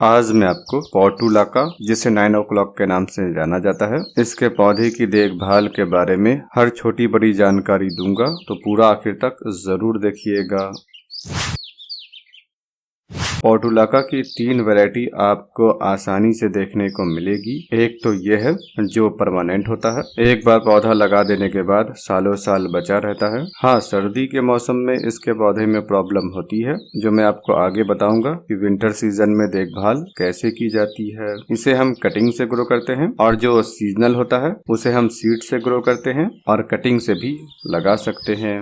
आज मैं आपको पोर्टुलाका, जिसे 9 o'clock के नाम से जाना जाता है, इसके पौधे की देखभाल के बारे में हर छोटी बड़ी जानकारी दूंगा, तो पूरा आखिर तक जरूर देखिएगा। पोर्टुलाका की 3 वैरायटी आपको आसानी से देखने को मिलेगी। एक तो ये है जो परमानेंट होता है, एक बार पौधा लगा देने के बाद सालों साल बचा रहता है। हाँ, सर्दी के मौसम में इसके पौधे में प्रॉब्लम होती है, जो मैं आपको आगे बताऊंगा कि विंटर सीजन में देखभाल कैसे की जाती है। इसे हम कटिंग से ग्रो करते हैं, और जो सीजनल होता है उसे हम सीड से ग्रो करते हैं और कटिंग से भी लगा सकते हैं।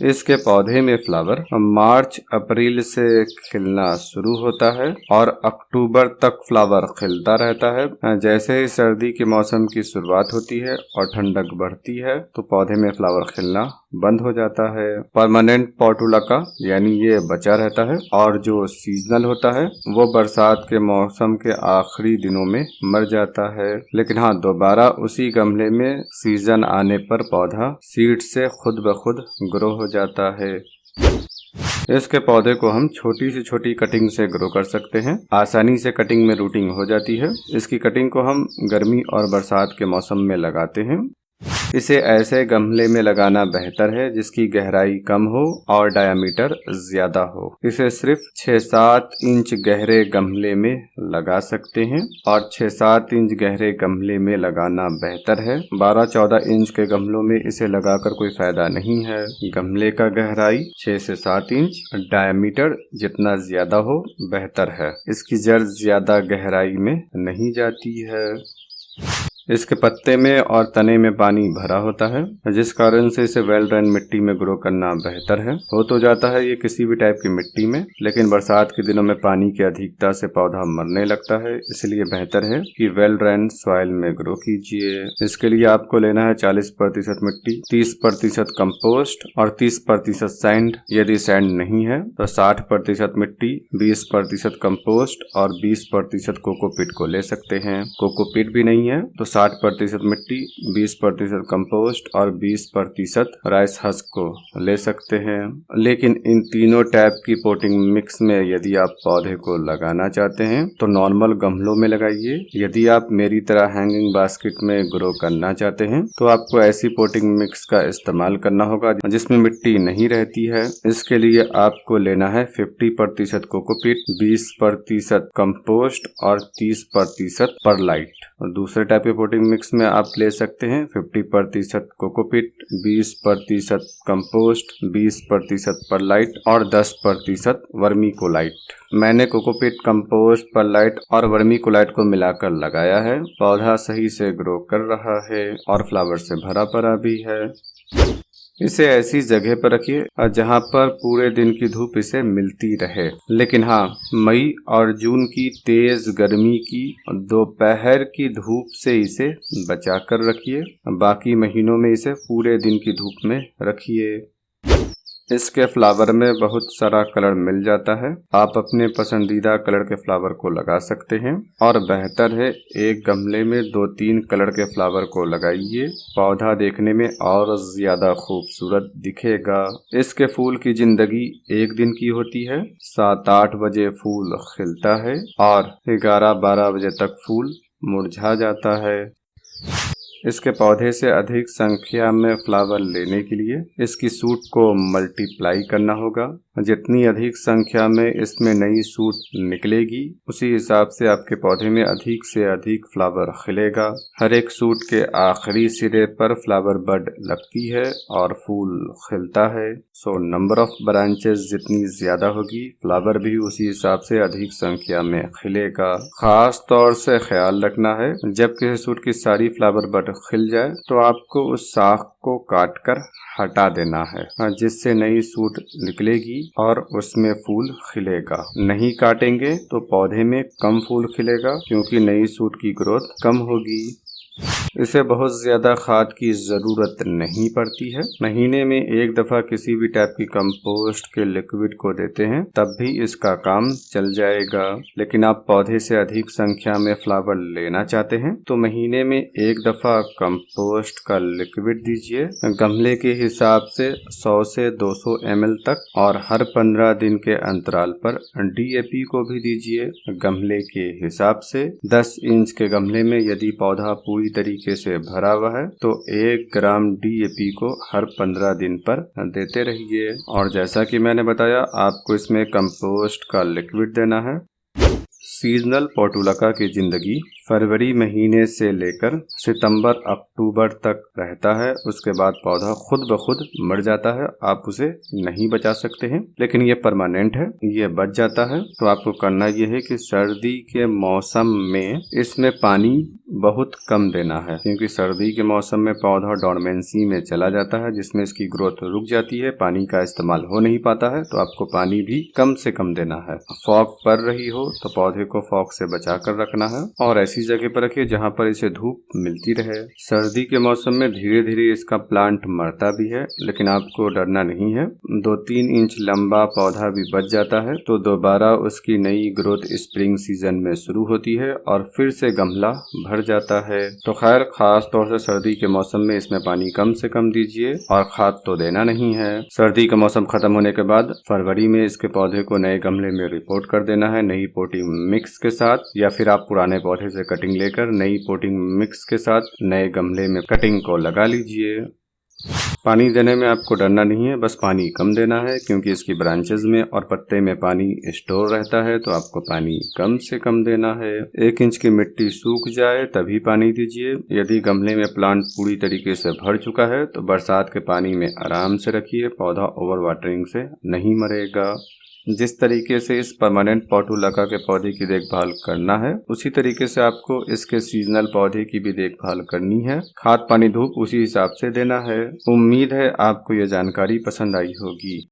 इसके पौधे में फ्लावर मार्च अप्रैल से खिलना शुरू होता है और अक्टूबर तक फ्लावर खिलता रहता है। जैसे ही सर्दी के मौसम की शुरुआत होती है और ठंडक बढ़ती है तो पौधे में फ्लावर खिलना बंद हो जाता है। परमानेंट पोर्टुलाका यानी ये बचा रहता है, और जो सीजनल होता है वो बरसात के मौसम के आखिरी दिनों में मर जाता है। लेकिन हाँ, दोबारा उसी गमले में सीजन आने पर पौधा सीड से खुद ब खुद ग्रो हो जाता है। इसके पौधे को हम छोटी से छोटी कटिंग से ग्रो कर सकते हैं। आसानी से कटिंग में रूटिंग हो जाती है। इसकी कटिंग को हम गर्मी और बरसात के मौसम में लगाते हैं। इसे ऐसे गमले में लगाना बेहतर है जिसकी गहराई कम हो और डायामीटर ज्यादा हो। इसे सिर्फ 6-7 इंच गहरे गमले में लगा सकते हैं, और 6-7 इंच गहरे गमले में लगाना बेहतर है। 12-14 इंच के गमलों में इसे लगाकर कोई फायदा नहीं है। गमले का गहराई 6 से 7 इंच, डायामीटर जितना ज्यादा हो बेहतर है। इसकी जड़ ज्यादा गहराई में नहीं जाती है। इसके पत्ते में और तने में पानी भरा होता है, जिस कारण से इसे वेल ड्रेन मिट्टी में ग्रो करना बेहतर है। हो तो जाता है ये किसी भी टाइप की मिट्टी में, लेकिन बरसात के दिनों में पानी की अधिकता से पौधा मरने लगता है। इसलिए बेहतर है कि वेल ड्रेन सॉइल में ग्रो कीजिए। इसके लिए आपको लेना है 40% मिट्टी, 30% कंपोस्ट और 30% सैंड। यदि सैंड नहीं है तो 60% मिट्टी, 20% कंपोस्ट और 20% कोकोपीट को ले सकते हैं। कोकोपीट भी नहीं है तो 60% मिट्टी, 20% कंपोस्ट और 20% राइस हस्क को ले सकते हैं। लेकिन इन तीनों टाइप की पोटिंग मिक्स में यदि आप पौधे को लगाना चाहते हैं तो नॉर्मल गमलों में लगाइए। यदि आप मेरी तरह हैंगिंग बास्केट में ग्रो करना चाहते हैं तो आपको ऐसी पोटिंग मिक्स का इस्तेमाल करना होगा जिसमें मिट्टी नहीं रहती है। इसके लिए आपको लेना है 50% कोकोपीट, 20% कंपोस्ट और 30% परलाइट। और दूसरे टाइप के पोटिंग मिक्स में आप ले सकते हैं 50% कोकोपीट, 20% कंपोस्ट, 20% परलाइट और 10% वर्मीकोलाइट। मैंने कोकोपीट, कंपोस्ट, परलाइट और वर्मीकोलाइट को मिलाकर लगाया है। पौधा सही से ग्रो कर रहा है और फ्लावर से भरा पड़ा भी है। इसे ऐसी जगह पर रखिए जहां पर पूरे दिन की धूप इसे मिलती रहे। लेकिन हाँ, मई और जून की तेज गर्मी की दोपहर की धूप से इसे बचा कर रखिए। बाकी महीनों में इसे पूरे दिन की धूप में रखिए। इसके फ्लावर में बहुत सारा कलर मिल जाता है। आप अपने पसंदीदा कलर के फ्लावर को लगा सकते हैं, और बेहतर है एक गमले में 2-3 कलर के फ्लावर को लगाइए। पौधा देखने में और ज्यादा खूबसूरत दिखेगा। इसके फूल की जिंदगी 1 दिन की होती है। 7-8 बजे फूल खिलता है और 11-12 बजे तक फूल मुरझा जाता है। इसके पौधे से अधिक संख्या में फ्लावर लेने के लिए इसकी सूट को मल्टीप्लाई करना होगा। जितनी अधिक संख्या में इसमें नई सूट निकलेगी, उसी हिसाब से आपके पौधे में अधिक से अधिक फ्लावर खिलेगा। हर एक सूट के आखिरी सिरे पर फ्लावर बड लगती है और फूल खिलता है। सो नंबर ऑफ ब्रांचेस जितनी ज्यादा होगी, फ्लावर भी उसी हिसाब से अधिक संख्या में खिलेगा। खास तौर से ख्याल रखना है, जब किसी सूट की सारी फ्लावर बड खिल जाए तो आपको उस शाख को काटकर हटा देना है, जिससे नई सूट निकलेगी और उसमें फूल खिलेगा। नहीं काटेंगे तो पौधे में कम फूल खिलेगा, क्योंकि नई सूट की ग्रोथ कम होगी। इसे बहुत ज्यादा खाद की जरूरत नहीं पड़ती है। महीने में एक दफा किसी भी टाइप की कंपोस्ट के लिक्विड को देते हैं तब भी इसका काम चल जाएगा। लेकिन आप पौधे से अधिक संख्या में फ्लावर लेना चाहते हैं तो महीने में एक दफा कंपोस्ट का लिक्विड दीजिए, गमले के हिसाब से 100 से 200 ml तक, और हर 15 दिन के अंतराल पर DAP को भी दीजिए गमले के हिसाब से। 10 इंच के गमले में यदि पौधा पूरी तरीके से भरा हुआ है तो 1 ग्राम DAP को हर 15 दिन पर देते रहिए। और जैसा कि मैंने बताया आपको इसमें कंपोस्ट का लिक्विड देना है। सीजनल पोर्टुलाका की जिंदगी फरवरी महीने से लेकर सितंबर अक्टूबर तक रहता है। उसके बाद पौधा खुद ब खुद मर जाता है, आप उसे नहीं बचा सकते हैं। लेकिन ये परमानेंट है, ये बच जाता है। तो आपको करना ये है कि सर्दी के मौसम में इसमें पानी बहुत कम देना है, क्योंकि सर्दी के मौसम में पौधा डॉर्मेंसी में चला जाता है जिसमें इसकी ग्रोथ रुक जाती है, पानी का इस्तेमाल हो नहीं पाता है। तो आपको पानी भी कम से कम देना है। फॉग पड़ रही हो तो पौधे को फॉग से बचा कर रखना है और ऐसी जगह पर रखिए जहाँ पर इसे धूप मिलती रहे। सर्दी के मौसम में धीरे धीरे इसका प्लांट मरता भी है, लेकिन आपको डरना नहीं है। 2-3 इंच लंबा पौधा भी बच जाता है तो दोबारा उसकी नई ग्रोथ स्प्रिंग सीजन में शुरू होती है और फिर से गमला भर जाता है। तो खैर, खास तौर से सर्दी के मौसम में इसमें पानी कम से कम दीजिए और खाद तो देना नहीं है। सर्दी का मौसम खत्म होने के बाद फरवरी में इसके पौधे को नए गमले में रिपोर्ट कर देना है नई पोटिंग मिक्स के साथ, या फिर आप पुराने पौधे से कटिंग लेकर नई पोटिंग मिक्स के साथ नए गमले में कटिंग को लगा लीजिए। पानी देने में आपको डरना नहीं है, बस पानी कम देना है, क्योंकि इसकी ब्रांचेज में और पत्ते में पानी स्टोर रहता है। तो आपको पानी कम से कम देना है। 1 इंच की मिट्टी सूख जाए तभी पानी दीजिए। यदि गमले में प्लांट पूरी तरीके से भर चुका है तो बरसात के पानी में आराम से रखिए, पौधा ओवर वाटरिंग से नहीं मरेगा। जिस तरीके से इस परमानेंट पोर्टुलाका के पौधे की देखभाल करना है, उसी तरीके से आपको इसके सीजनल पौधे की भी देखभाल करनी है। खाद पानी धूप उसी हिसाब से देना है। उम्मीद है आपको यह जानकारी पसंद आई होगी।